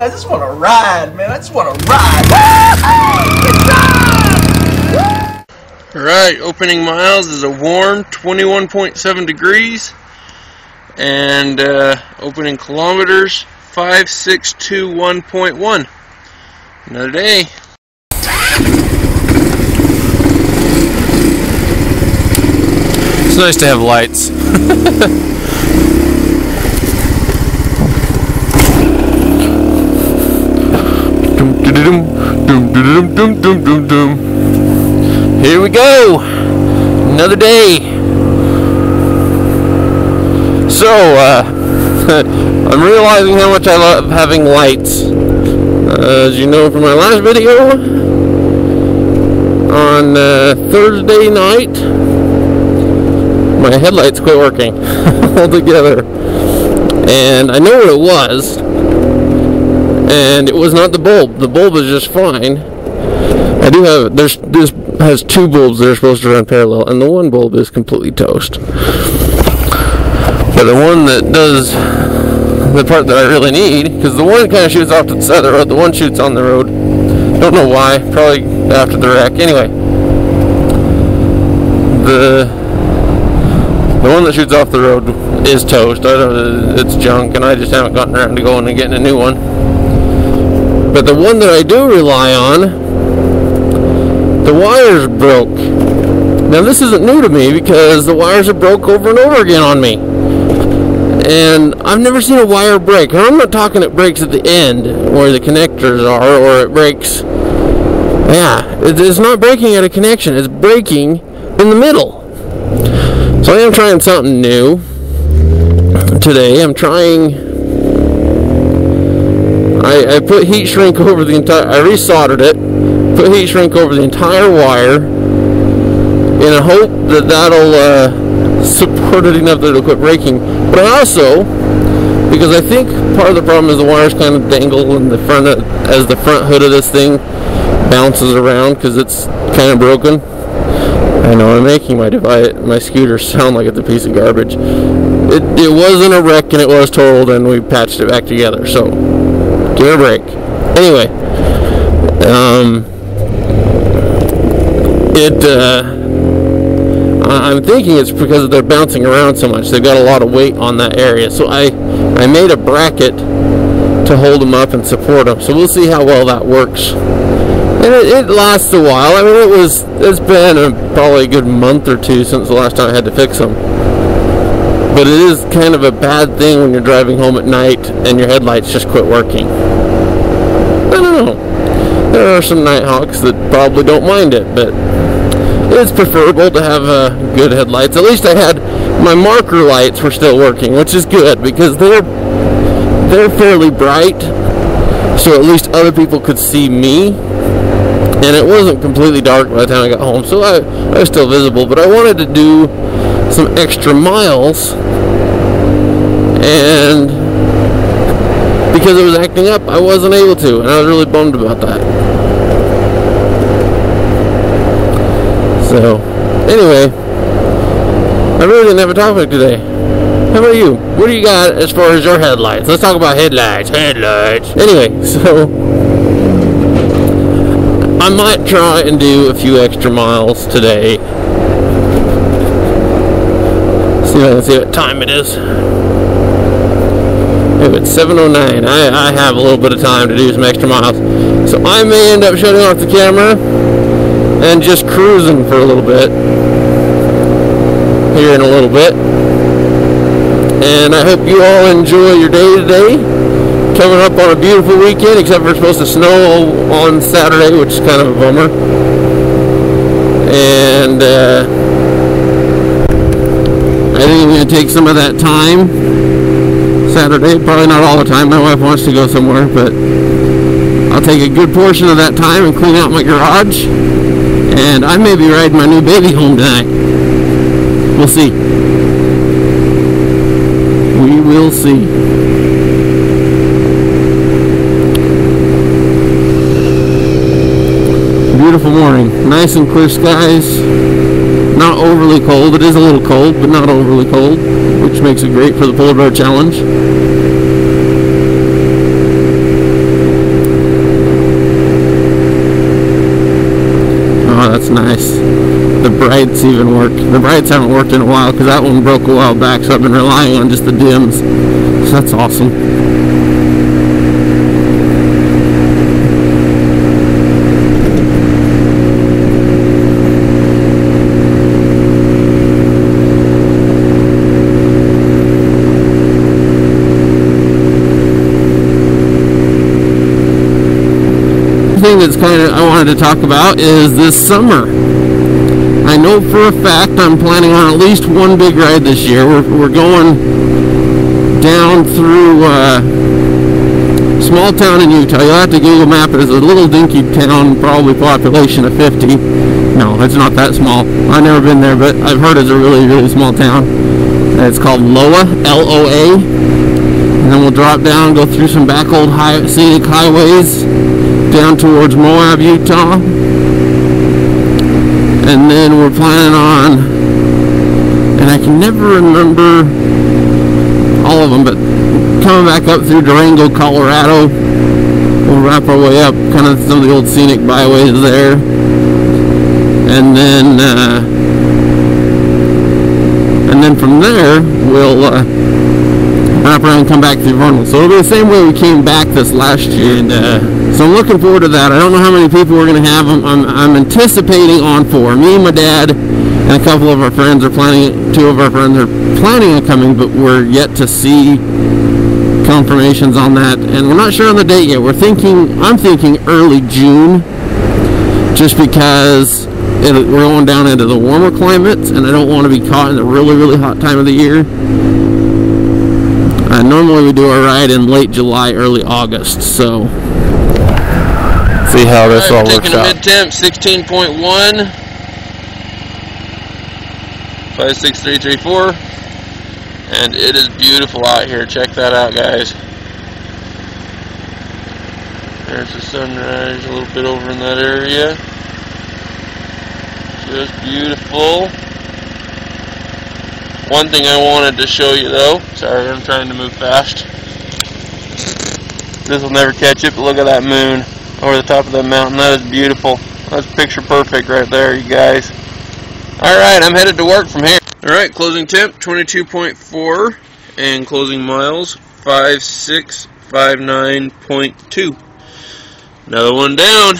I just want to ride, man. I just want to ride. Alright, opening miles is a warm 21.7 degrees. And opening kilometers 5621.1. Another day. It's nice to have lights. Here we go. Another day. So, I'm realizing how much I love having lights. As you know from my last video, on Thursday night, my headlights quit working altogether. And I know what it was. And it was not the bulb. The bulb is just fine. I do have, this has two bulbs that are supposed to run parallel, and the one bulb is completely toast. But the one that does the part that I really need, because the one kind of shoots off to the side of the road, the one shoots on the road. Don't know why, probably after the wreck. Anyway, the one that shoots off the road is toast. It's junk, and I just haven't gotten around to going and getting a new one. But the one that I do rely on, the wires broke. Now this isn't new to me because the wires are broke over and over again on me. And I've never seen a wire break. And I'm not talking it breaks at the end where the connectors are, or it breaks. Yeah, it's not breaking at a connection. It's breaking in the middle. So I am trying something new today. I'm trying. I put heat shrink over the entire. I resoldered it. Put heat shrink over the entire wire in a hope that that'll support it enough that it'll quit breaking. But I also, because I think part of the problem is the wires kind of dangle in the front as the front hood of this thing bounces around because it's kind of broken. I know I'm making my scooter sound like it's a piece of garbage. It wasn't a wreck and it was totaled and we patched it back together. So give it a break. Anyway, I'm thinking it's because they're bouncing around so much. They've got a lot of weight on that area. So I made a bracket to hold them up and support them. So we'll see how well that works. And it lasts a while. I mean, it's been probably a good month or two since the last time I had to fix them. But it is kind of a bad thing when you're driving home at night and your headlights just quit working. I don't know. There are some Nighthawks that probably don't mind it, but it's preferable to have good headlights. At least I had my marker lights were still working, which is good because they're fairly bright, so at least other people could see me. And it wasn't completely dark by the time I got home, so I was still visible. But I wanted to do some extra miles, and because it was acting up, I wasn't able to, and I was really bummed about that. So, anyway, I really didn't have a topic today. How about you? What do you got as far as your headlights? Let's talk about headlights. Anyway, so I might try and do a few extra miles today. See if I can see what time it is. Maybe it's 7:09. I have a little bit of time to do some extra miles. So I may end up shutting off the camera and just cruising for a little bit. Here in a little bit. And I hope you all enjoy your day today. Coming up on a beautiful weekend, except for it's supposed to snow on Saturday, which is kind of a bummer. And I think I'm going to take some of that time Saturday, probably not all the time. My wife wants to go somewhere, but I'll take a good portion of that time and clean out my garage. And I may be riding my new baby home tonight. We'll see. We will see. Beautiful morning. Nice and clear skies. Not overly cold. It is a little cold, but not overly cold, which makes it great for the Polar Bear Challenge. brights even work. The brights haven't worked in a while because that one broke a while back, so I've been relying on just the dims. So that's awesome. Thing that's I wanted to talk about is this summer. I know for a fact I'm planning on at least one big ride this year. We're going down through small town in Utah. You'll have to Google map it. It's a little dinky town, probably population of 50. No, it's not that small. I've never been there, but I've heard it's a really, really small town. It's called Loa, L-O-A. And then we'll drop down, go through some back old scenic highways down towards Moab, Utah. And then we're planning on, and I can never remember all of them, but coming back up through Durango, Colorado. We'll wrap our way up kind of some of the old scenic byways there. And then from there, we'll wrap around and come back through Vernal. So it'll be the same way we came back this last year. And so I'm looking forward to that. I don't know how many people we're going to have. I'm anticipating on 4. Me, my dad, and a couple of our friends are planning. 2 of our friends are planning on coming, but we're yet to see confirmations on that. And we're not sure on the date yet. I'm thinking early June, just because we're going down into the warmer climates, and I don't want to be caught in the really, really hot time of the year. Normally we do our ride in late July, early August, so see how this all works out. Mid-temp 16.1, 56334, and it is beautiful out here. Check that out, guys. There's the sunrise a little bit over in that area. Just beautiful. One thing I wanted to show you though, sorry I'm trying to move fast. This will never catch it, but look at that moon over the top of that mountain. That is beautiful. That's picture perfect right there, you guys. Alright, I'm headed to work from here. Alright, closing temp 22.4 and closing miles 5659.2. Another one down.